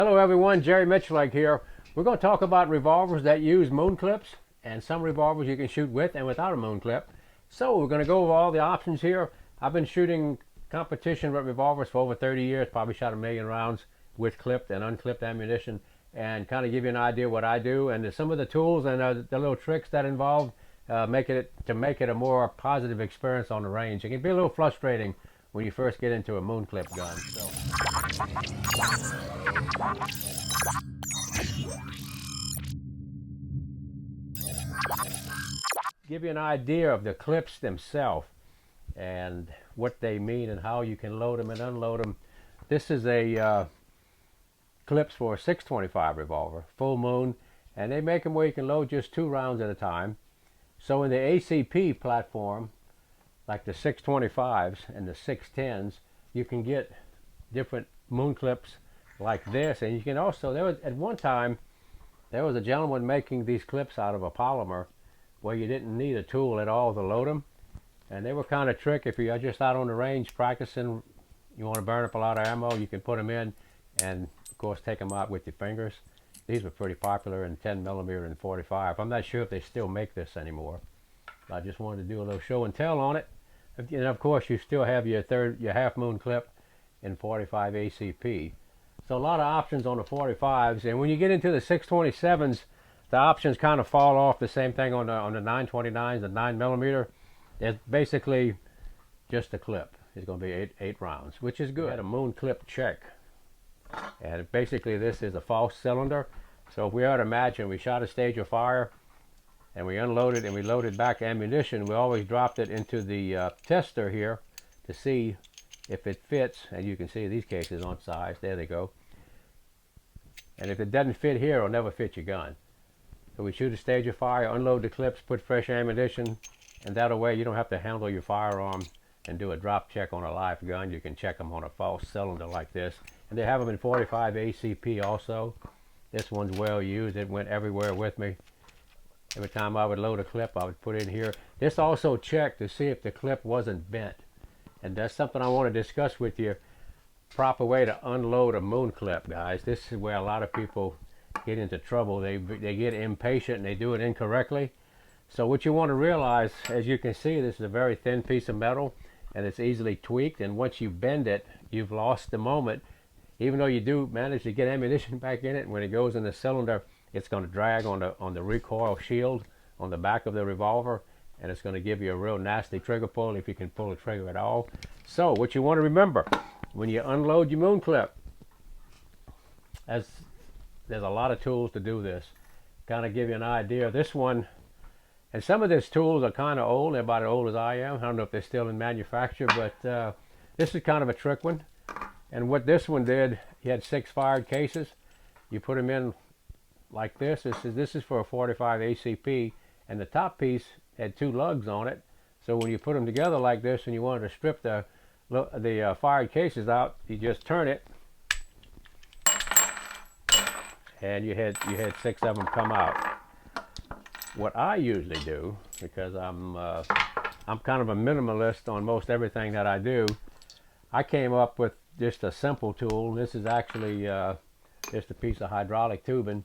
Hello everyone, Jerry Miculek here. We're going to talk about revolvers that use moon clips and some revolvers you can shoot with and without a moon clip. So we're going to go over all the options here. I've been shooting competition revolvers for over 30 years, probably shot 1,000,000 rounds with clipped and unclipped ammunition, and kind of give you an idea what I do and some of the tools and the little tricks that involve make it a more positive experience on the range. It can be a little frustrating when you first get into a moon clip gun. Give you an idea of the clips themselves and what they mean and how you can load them and unload them. This is a clips for a 625 revolver, full moon, and they make them where you can load just 2 rounds at a time. So in the ACP platform, like the 625s and the 610s, you can get different moon clips like this, and you can also, at one time there was a gentleman making these clips out of a polymer where you didn't need a tool at all to load them, and they were kind of tricky. If you're just out on the range practicing, you want to burn up a lot of ammo, you can put them in and of course take them out with your fingers. These were pretty popular in 10mm and 45. I'm not sure if they still make this anymore. I just wanted to do a little show and tell on it. And of course you still have your half moon clip in 45 ACP. So a lot of options on the 45s, and when you get into the 627s, the options kind of fall off. The same thing on the 929s, the 9mm. It's basically just a clip. It's going to be eight rounds, which is good. We had a moon clip check, and basically this is a false cylinder. So if we were to imagine we shot a stage of fire and we unloaded and we loaded back ammunition, we always dropped it into the tester here to see if it fits, and you can see these cases on size. There they go. And if it doesn't fit here, it'll never fit your gun. So we shoot a stage of fire, unload the clips, put fresh ammunition, and that way you don't have to handle your firearm and do a drop check on a live gun. You can check them on a false cylinder like this. And they have them in 45 ACP also. This one's well used. It went everywhere with me. Every time I would load a clip, I would put it in here. This also checked to see if the clip wasn't bent. And that's something I want to discuss with you. Proper way to unload a moon clip, guys. This is where a lot of people get into trouble. They get impatient and they do it incorrectly. So what you want to realize, as you can see, this is a very thin piece of metal and it's easily tweaked, and once you bend it, you've lost the moment. Even though you do manage to get ammunition back in it, when it goes in the cylinder, it's going to drag on the recoil shield on the back of the revolver, and it's going to give you a real nasty trigger pull if you can pull the trigger at all. So what you want to remember when you unload your moon clip, there's a lot of tools to do this. Kind of give you an idea. This one, and some of these tools are kind of old. They're about as old as I am. I don't know if they're still in manufacture, but this is kind of a trick one. And what this one did, he had 6 fired cases. You put them in like this. This is for a 45 ACP, and the top piece had 2 lugs on it. So when you put them together like this and you wanted to strip the fired cases out, you just turn it, and you had 6 of them come out. What I usually do, because I'm kind of a minimalist on most everything that I do, I came up with just a simple tool. This is actually just a piece of hydraulic tubing,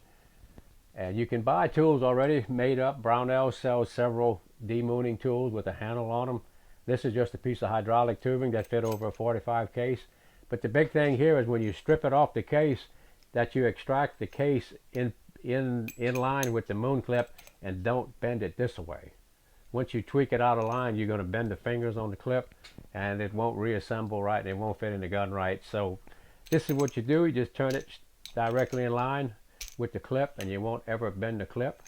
and you can buy tools already made up. Brownell sells several demooning tools with a handle on them. This is just a piece of hydraulic tubing that fit over a 45 case. But the big thing here is when you strip it off the case, that you extract the case in line with the moon clip and don't bend it this way. Once you tweak it out of line, you're going to bend the fingers on the clip and it won't reassemble right and it won't fit in the gun right. So this is what you do. You just turn it directly in line with the clip and you won't ever bend the clip.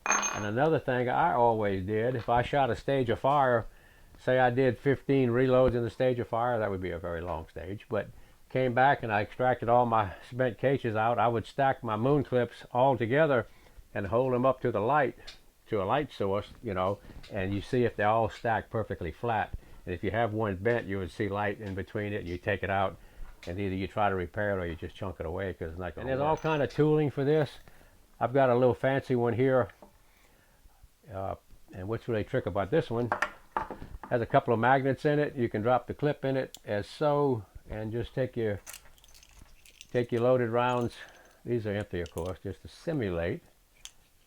And another thing I always did, if I shot a stage of fire, say I did 15 reloads in the stage of fire, that would be a very long stage, but came back and I extracted all my spent cases out, I would stack my moon clips all together and hold them up to the light, to a light source, you know, and you see if they're all stacked perfectly flat. And if you have one bent, you would see light in between it, and you take it out and either you try to repair it or you just chunk it away because it's not going to work. And there's all kind of tooling for this. I've got a little fancy one here, and what's really tricky about this one, has a couple of magnets in it. You can drop the clip in it as so, and just take your Take your loaded rounds. These are empty, of course, just to simulate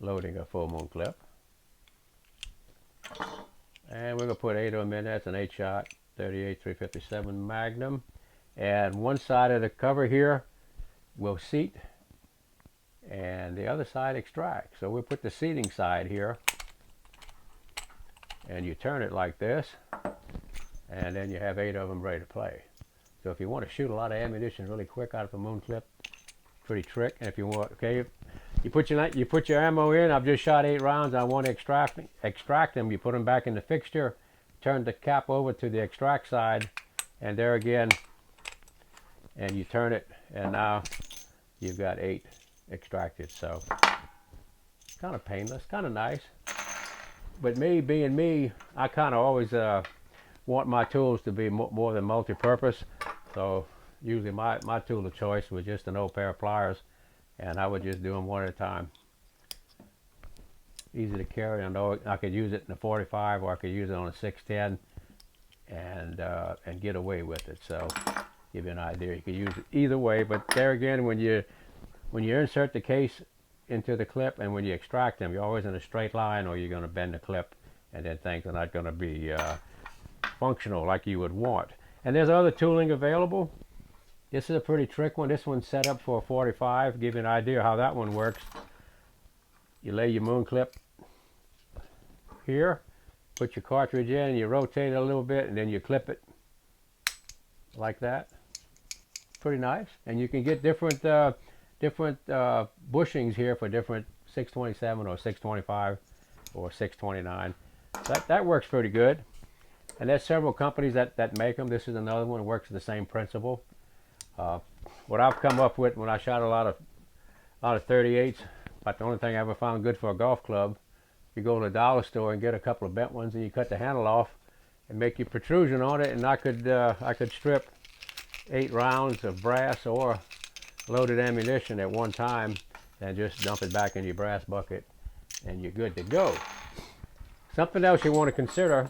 loading a full moon clip. And we're going to put 8 of them in. That's an 8-shot 38 357 Magnum. And one side of the cover here will seat, and the other side extract. So we'll put the seating side here, and you turn it like this, and then you have 8 of them ready to play. So if you want to shoot a lot of ammunition really quick out of a moon clip, pretty trick. And if you want, okay, you put your ammo in. I've just shot 8 rounds. I want to extract them. You put them back in the fixture, turn the cap over to the extract side, and there again, and you turn it, and now you've got 8 extracted. So kind of painless, kind of nice. But me being me, I kind of always want my tools to be more than multi-purpose. So usually my tool of choice was just an old pair of pliers, and I would just do them one at a time. Easy to carry. I know I could use it in a 45, or I could use it on a 610 and get away with it. So give you an idea, you could use it either way. But there again, when you insert the case into the clip and when you extract them, you're always in a straight line, or you're going to bend the clip, and then things are not going to be functional like you would want. And there's other tooling available. This is a pretty trick one. This one's set up for a 45. Give you an idea how that one works. You lay your moon clip here, put your cartridge in, and you rotate it a little bit, and then you clip it like that. Pretty nice. And you can get different bushings here for different 627 or 625 or 629. That works pretty good. And there's several companies that make them. This is another one that works the same principle. What I've come up with when I shot a lot of 38s, but the only thing I ever found good for a golf club, you go to the dollar store and get a couple of bent ones, and you cut the handle off and make your protrusion on it, and I could strip 8 rounds of brass or loaded ammunition at one time and just dump it back in your brass bucket, and you're good to go. Something else you want to consider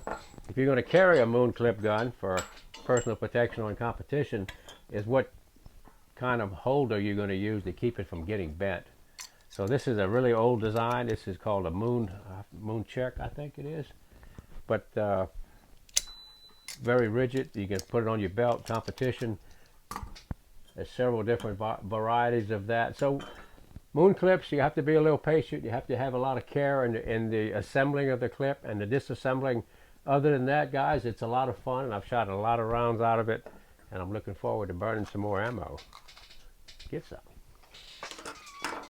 if you're going to carry a moon clip gun for personal protection or in competition is what kind of holder you're going to use to keep it from getting bent. So this is a really old design. This is called a Miculek, I think it is, but very rigid. You can put it on your belt. Competition, there's several different varieties of that. So moon clips, you have to be a little patient. You have to have a lot of care in the assembling of the clip and the disassembling. Other than that, guys, it's a lot of fun, and I've shot a lot of rounds out of it, and I'm looking forward to burning some more ammo. Get some.